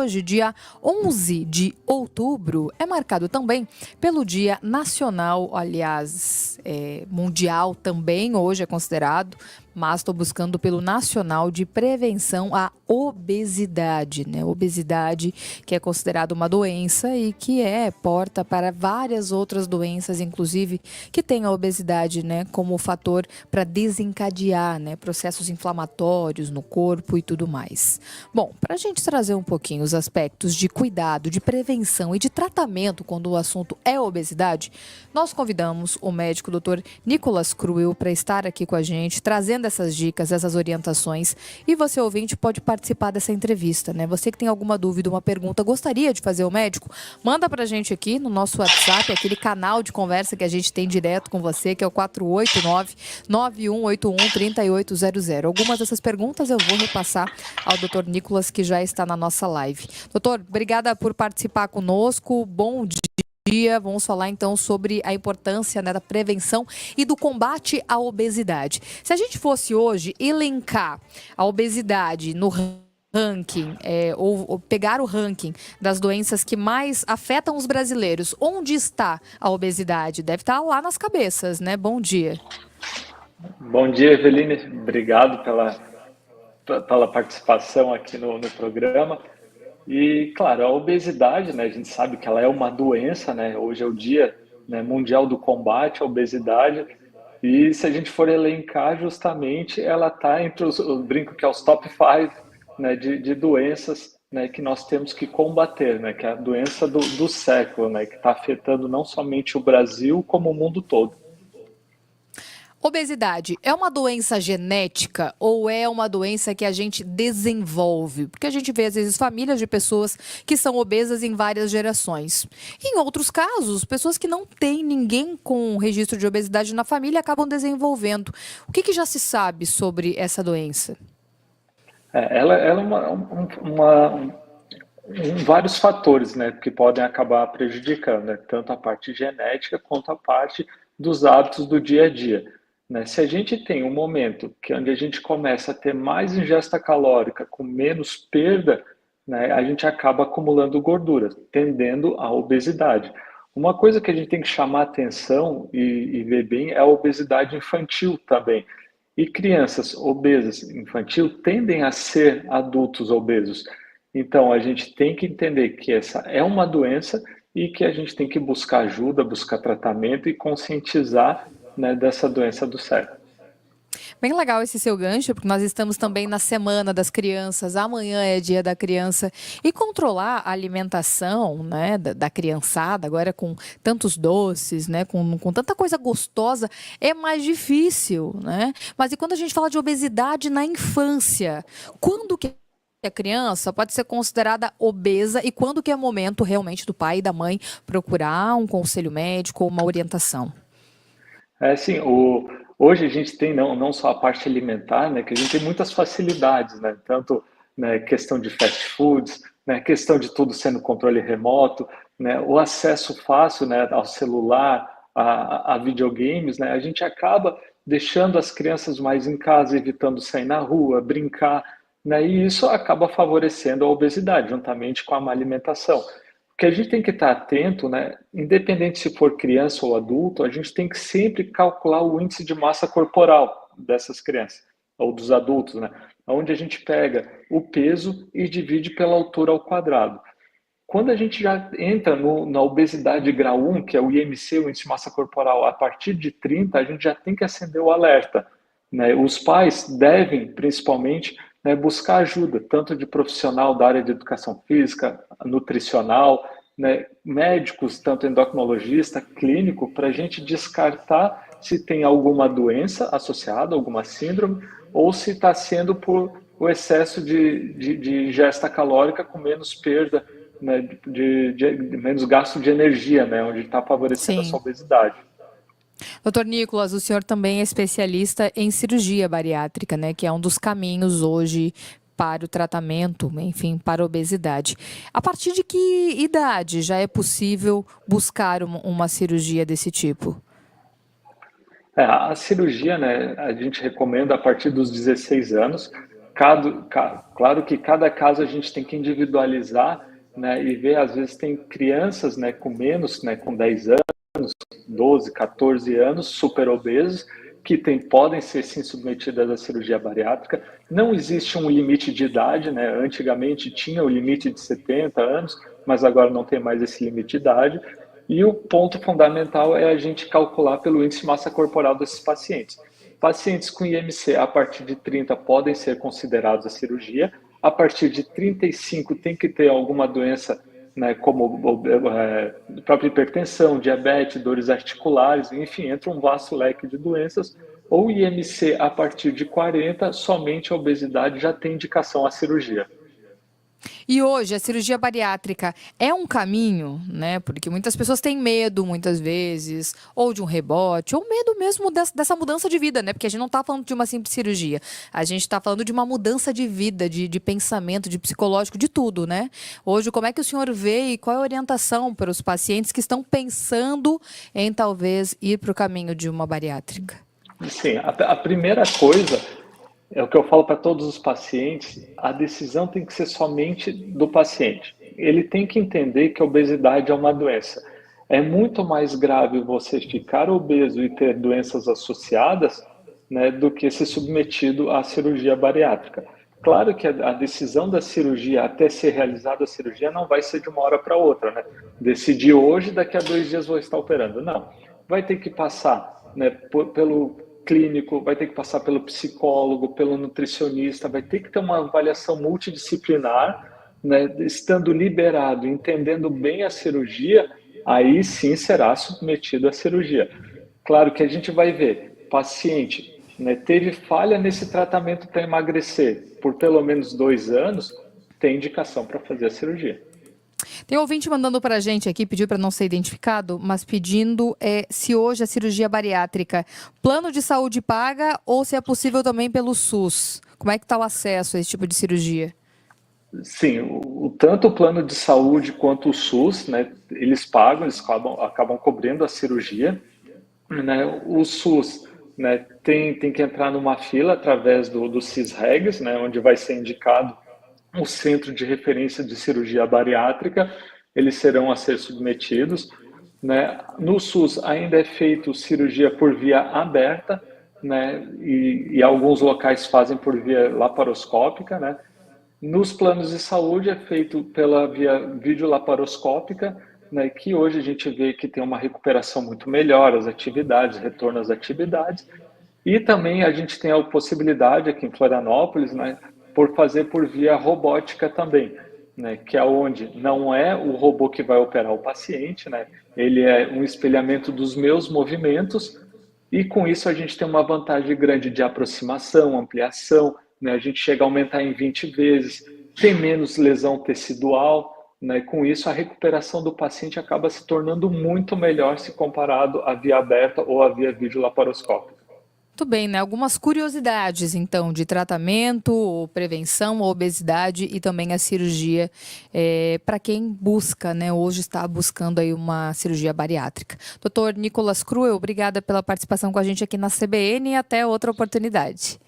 Hoje, dia 11 de outubro, é marcado também pelo Dia Nacional, aliás, mundial também, hoje é considerado, mas estou buscando pelo Nacional de Prevenção à Obesidade, né? Obesidade que é considerada uma doença e que porta para várias outras doenças, inclusive, que tem a obesidade, né, como fator para desencadear, né, processos inflamatórios no corpo e tudo mais. Bom, para a gente trazer um pouquinho os aspectos de cuidado, de prevenção e de tratamento quando o assunto é obesidade, nós convidamos o médico Dr. Nicolas Cruel para estar aqui com a gente, trazendo essas dicas, essas orientações. E você, ouvinte, pode participar dessa entrevista, né? Você que tem alguma dúvida, uma pergunta, gostaria de fazer ao médico? Manda para a gente aqui no nosso WhatsApp, aquele canal de conversa que a gente tem direto com você, que é o 489-9181-3800. Algumas dessas perguntas eu vou repassar ao Dr. Nicolas, que já está na nossa live. Doutor, obrigada por participar conosco. Bom dia. Vamos falar então sobre a importância, né, da prevenção e do combate à obesidade. Se a gente fosse hoje elencar a obesidade no ranking, ou pegar o ranking das doenças que mais afetam os brasileiros, onde está a obesidade? Deve estar lá nas cabeças, né? Bom dia. Bom dia, Eveline. Obrigado pela participação aqui no programa. E, claro, a obesidade, né, a gente sabe que ela é uma doença, né? Hoje é o Dia, né, Mundial do Combate à Obesidade. E se a gente for elencar, justamente, ela está entre eu brinco que é os top 5, né, de doenças, né, que nós temos que combater, né? Que é a doença do século, né? Que está afetando não somente o Brasil, como o mundo todo. Obesidade é uma doença genética ou é uma doença que a gente desenvolve? Porque a gente vê, às vezes, famílias de pessoas que são obesas em várias gerações. Em outros casos, pessoas que não têm ninguém com registro de obesidade na família acabam desenvolvendo. O que já se sabe sobre essa doença? Ela é vários fatores, né, que podem acabar prejudicando, né, tanto a parte genética quanto a parte dos hábitos do dia a dia. Né? Se a gente tem um momento onde a gente começa a ter mais ingesta calórica com menos perda, né, a gente acaba acumulando gordura, tendendo à obesidade. Uma coisa que a gente tem que chamar atenção e ver bem é a obesidade infantil também. E crianças obesas infantil tendem a ser adultos obesos. Então, a gente tem que entender que essa é uma doença e que a gente tem que buscar ajuda, buscar tratamento e conscientizar, né, dessa doença do século. Bem legal esse seu gancho, porque nós estamos também na Semana das Crianças, amanhã é Dia da Criança, e controlar a alimentação, né, da criançada, agora com tantos doces, né, com tanta coisa gostosa, é mais difícil, né? Mas e quando a gente fala de obesidade na infância, quando que a criança pode ser considerada obesa e quando que é momento realmente do pai e da mãe procurar um conselho médico ou uma orientação? Assim, hoje a gente tem não só a parte alimentar, né, que a gente tem muitas facilidades, né, tanto, né, questão de fast foods, né, questão de tudo sendo controle remoto, né, o acesso fácil, né, ao celular, a videogames, né, a gente acaba deixando as crianças mais em casa, evitando sair na rua, brincar, né, e isso acaba favorecendo a obesidade, juntamente com a má alimentação. Que a gente tem que estar atento, né? Independente se for criança ou adulto, a gente tem que sempre calcular o índice de massa corporal dessas crianças ou dos adultos, né? Onde a gente pega o peso e divide pela altura ao quadrado. Quando a gente já entra na obesidade grau 1, que é o IMC, o índice de massa corporal, a partir de 30, a gente já tem que acender o alerta. Né? Os pais devem, principalmente, né, buscar ajuda, tanto de profissional da área de educação física, nutricional, né, médicos, tanto endocrinologista, clínico, para a gente descartar se tem alguma doença associada, alguma síndrome, ou se está sendo por o excesso de ingesta calórica com menos perda, né, de menos gasto de energia, né, onde está favorecendo a sua Sim. obesidade. Doutor Nicolas, o senhor também é especialista em cirurgia bariátrica, né? Que é um dos caminhos hoje para o tratamento, enfim, para a obesidade. A partir de que idade já é possível buscar uma cirurgia desse tipo? A cirurgia, né, a gente recomenda a partir dos 16 anos. Claro que cada caso a gente tem que individualizar, né, e ver, às vezes tem crianças, né, com menos, né, com 10 anos, 12, 14 anos, super obesos, que podem ser sim submetidas à cirurgia bariátrica. Não existe um limite de idade, né? Antigamente tinha o limite de 70 anos, mas agora não tem mais esse limite de idade. E o ponto fundamental é a gente calcular pelo índice de massa corporal desses pacientes. Pacientes com IMC a partir de 30 podem ser considerados a cirurgia, a partir de 35 tem que ter alguma doença, né, como própria hipertensão, diabetes, dores articulares, enfim, entra um vasto leque de doenças, ou IMC a partir de 40, somente a obesidade já tem indicação à cirurgia. E hoje a cirurgia bariátrica é um caminho, né? Porque muitas pessoas têm medo, muitas vezes, ou de um rebote, ou medo mesmo dessa mudança de vida, né? Porque a gente não está falando de uma simples cirurgia. A gente está falando de uma mudança de vida, de pensamento, de psicológico, de tudo, né? Hoje, como é que o senhor vê e qual é a orientação para os pacientes que estão pensando em talvez ir para o caminho de uma bariátrica? Sim, a primeira coisa é o que eu falo para todos os pacientes: a decisão tem que ser somente do paciente. Ele tem que entender que a obesidade é uma doença. É muito mais grave você ficar obeso e ter doenças associadas, né, do que ser submetido à cirurgia bariátrica. Claro que a decisão da cirurgia, até ser realizada a cirurgia, não vai ser de uma hora para outra, né? Decidir hoje, daqui a 2 dias vou estar operando. Não. Vai ter que passar, né, pelo clínico, vai ter que passar pelo psicólogo, pelo nutricionista, vai ter que ter uma avaliação multidisciplinar, né, estando liberado, entendendo bem a cirurgia, aí sim será submetido à cirurgia. Claro que a gente vai ver, paciente, né, teve falha nesse tratamento para emagrecer por pelo menos 2 anos, tem indicação para fazer a cirurgia. Tem um ouvinte mandando para a gente aqui, pediu para não ser identificado, mas pedindo se hoje a cirurgia bariátrica, plano de saúde paga ou se é possível também pelo SUS. Como é que está o acesso a esse tipo de cirurgia? Sim, tanto o plano de saúde quanto o SUS, né, eles pagam, eles acabam cobrindo a cirurgia, né? O SUS, né, tem que entrar numa fila através do CISREGS, né, onde vai ser indicado o Centro de Referência de Cirurgia Bariátrica, eles serão a ser submetidos, né? No SUS ainda é feito cirurgia por via aberta, né, e alguns locais fazem por via laparoscópica, né? Nos planos de saúde é feito pela via videolaparoscópica, né, que hoje a gente vê que tem uma recuperação muito melhor, as atividades, retorno às atividades. E também a gente tem a possibilidade aqui em Florianópolis, né, por fazer por via robótica também, né, que é onde não é o robô que vai operar o paciente, né, ele é um espelhamento dos meus movimentos, e com isso a gente tem uma vantagem grande de aproximação, ampliação, né, a gente chega a aumentar em 20 vezes, tem menos lesão tecidual, né, com isso a recuperação do paciente acaba se tornando muito melhor se comparado à via aberta ou à via videolaparoscópica. Muito bem, né? Algumas curiosidades, então, de tratamento, ou prevenção, a obesidade e também a cirurgia, para quem busca, né? Hoje está buscando aí uma cirurgia bariátrica. Doutor Nicolas Cruel, obrigada pela participação com a gente aqui na CBN e até outra oportunidade.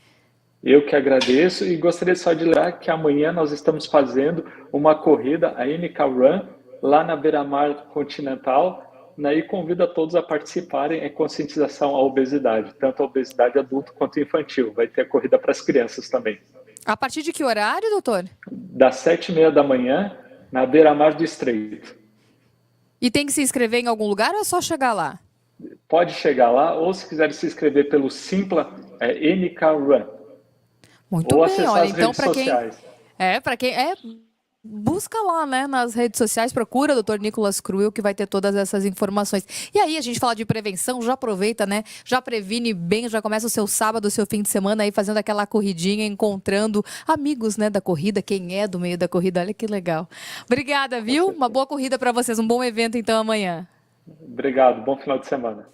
Eu que agradeço e gostaria só de lembrar que amanhã nós estamos fazendo uma corrida, a MK Run, lá na Beira-Mar Continental, né, e convido a todos a participarem. É conscientização à obesidade, tanto a obesidade adulta quanto infantil. Vai ter a corrida para as crianças também. A partir de que horário, doutor? Das 7h30 da manhã, na Beira-Mar do Estreito. E tem que se inscrever em algum lugar ou é só chegar lá? Pode chegar lá, ou se quiser se inscrever pelo Simpla, MK Run. Muito ou bem, acessar olha, as então redes para quem sociais. para quem busca lá, né, nas redes sociais, procura o Dr. Nicolas Cruel, que vai ter todas essas informações. E aí, a gente fala de prevenção, já aproveita, né, já previne bem, já começa o seu sábado, o seu fim de semana aí fazendo aquela corridinha, encontrando amigos, né, da corrida, quem é do meio da corrida, olha que legal. Obrigada, viu? Uma boa corrida para vocês, um bom evento então amanhã. Obrigado, bom final de semana.